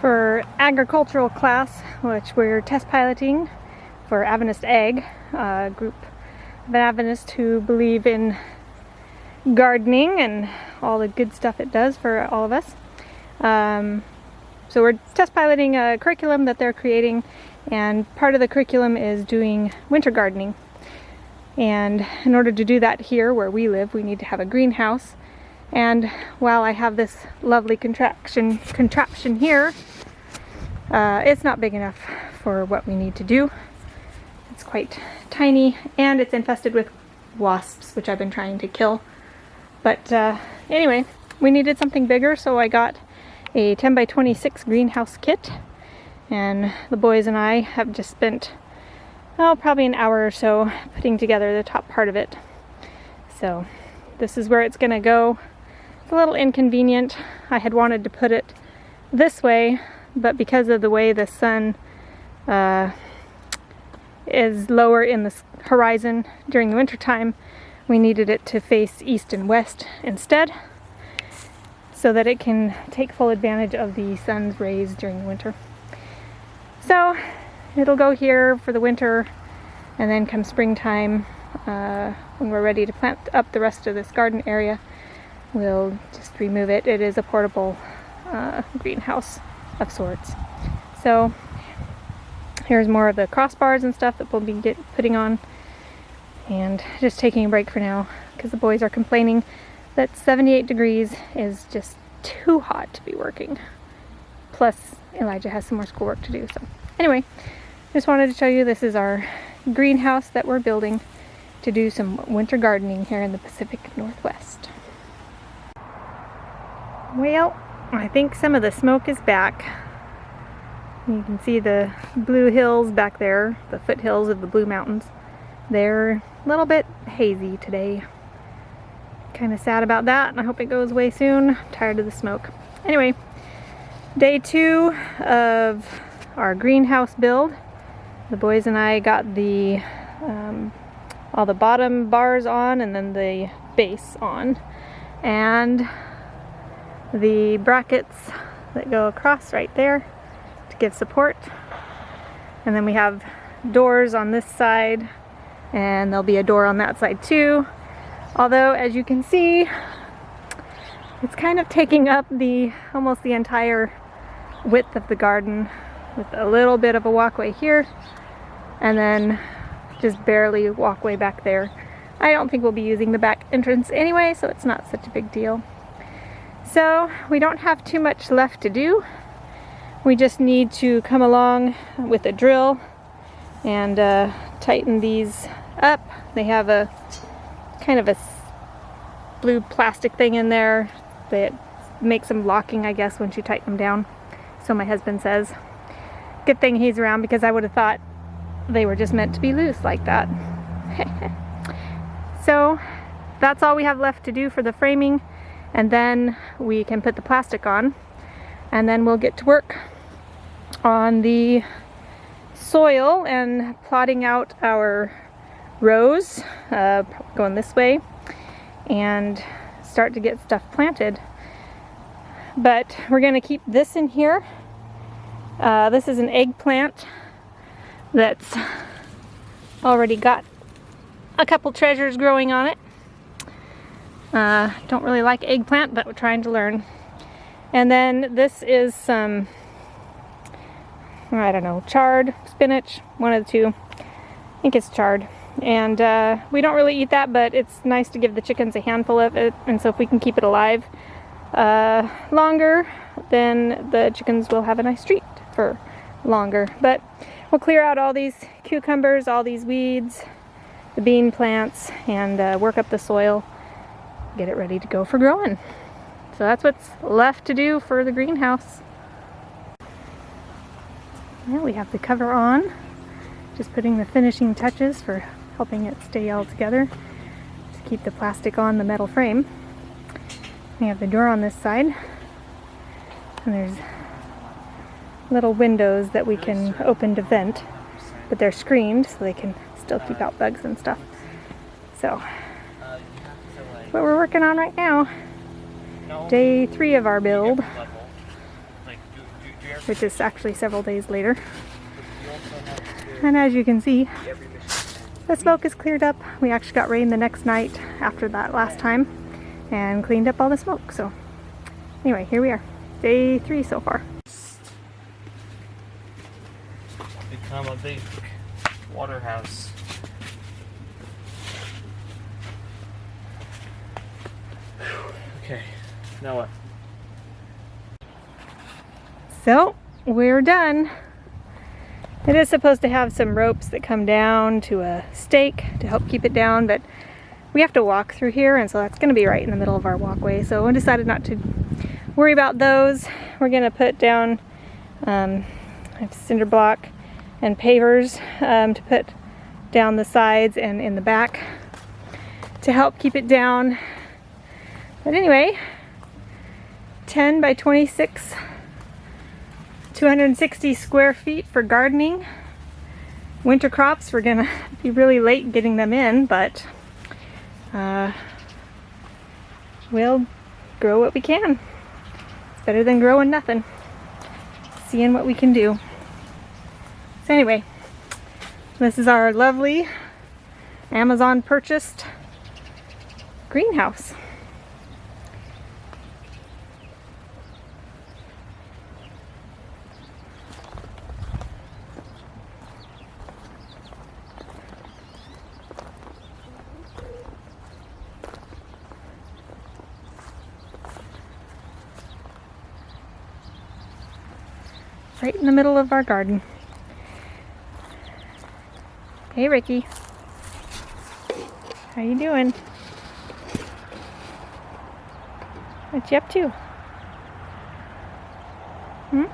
For agricultural class, which we're test piloting for Adventist Ag, a group of Adventists who believe in gardening and all the good stuff it does for all of us. So we're test piloting a curriculum that they're creating, and part of the curriculum is doing winter gardening. And in order to do that here where we live, we need to have a greenhouse. And while I have this lovely contraption here, it's not big enough for what we need to do. It's quite tiny, and it's infested with wasps, which I've been trying to kill. But anyway, we needed something bigger, so I got a 10 by 26 greenhouse kit. And the boys and I have just spent, probably an hour or so putting together the top part of it. So this is where it's gonna go. It's a little inconvenient. I had wanted to put it this way, but because of the way the sun is lower in the horizon during the winter time, we needed it to face east and west instead, so that it can take full advantage of the sun's rays during the winter. So it'll go here for the winter, and then come springtime, when we're ready to plant up the rest of this garden area, we'll just remove it. It is a portable greenhouse of sorts. So here's more of the crossbars and stuff that we'll be putting on, and just taking a break for now because the boys are complaining that 78 degrees is just too hot to be working. Plus Elijah has some more schoolwork to do. So anyway, just wanted to show you this is our greenhouse that we're building to do some winter gardening here in the Pacific Northwest. Well, I think some of the smoke is back. You can see the blue hills back there, the foothills of the Blue Mountains. They're a little bit hazy today. Kind of sad about that, and I hope it goes away soon. I'm tired of the smoke. Anyway, day 2 of our greenhouse build. The boys and I got the all the bottom bars on, and then the base on, and the brackets that go across right there to give support. And then we have doors on this side, and there'll be a door on that side too. Although, as you can see, it's kind of taking up almost the entire width of the garden, with a little bit of a walkway here, and then just barely walkway back there. I don't think we'll be using the back entrance anyway, so it's not such a big deal. So we don't have too much left to do. We just need to come along with a drill and tighten these up. They have a kind of a blue plastic thing in there that makes them locking, I guess, once you tighten them down. So my husband says. Good thing he's around, because I would have thought they were just meant to be loose like that. So that's all we have left to do for the framing, and then we can put the plastic on, and then we'll get to work on the soil and plotting out our rows, going this way, and start to get stuff planted. But we're going to keep this in here. This is an eggplant that's already got a couple treasures growing on it. Don't really like eggplant, but we're trying to learn. And then this is some, I don't know, chard, spinach, one of the two. I think it's chard. And we don't really eat that, but it's nice to give the chickens a handful of it. And so if we can keep it alive longer, then the chickens will have a nice treat for longer. But we'll clear out all these cucumbers, all these weeds, the bean plants, and work up the soil, get it ready to go for growing. So that's what's left to do for the greenhouse. Well, we have the cover on, just putting the finishing touches for helping it stay all together to keep the plastic on the metal frame. We have the door on this side, and there's little windows that we can open to vent, but they're screened so they can still keep out bugs and stuff. So that's what we're working on right now. Day 3 of our build. which is actually several days later. And as you can see, the smoke is cleared up. We actually got rain the next night after that last time and cleaned up all the smoke. So anyway, here we are. Day 3 so far. Become a big water house. Okay, now what? So we're done. It is supposed to have some ropes that come down to a stake to help keep it down, but we have to walk through here, and so that's going to be right in the middle of our walkway. So we decided not to worry about those. We're going to put down cinder block and pavers to put down the sides and in the back to help keep it down. But anyway, 10 by 26, 260 square feet for gardening. Winter crops, we're gonna be really late getting them in, but we'll grow what we can. It's better than growing nothing. Seeing what we can do. So anyway, this is our lovely Amazon purchased greenhouse. Right in the middle of our garden. Hey Ricky, how you doing? What you up to? Hmm?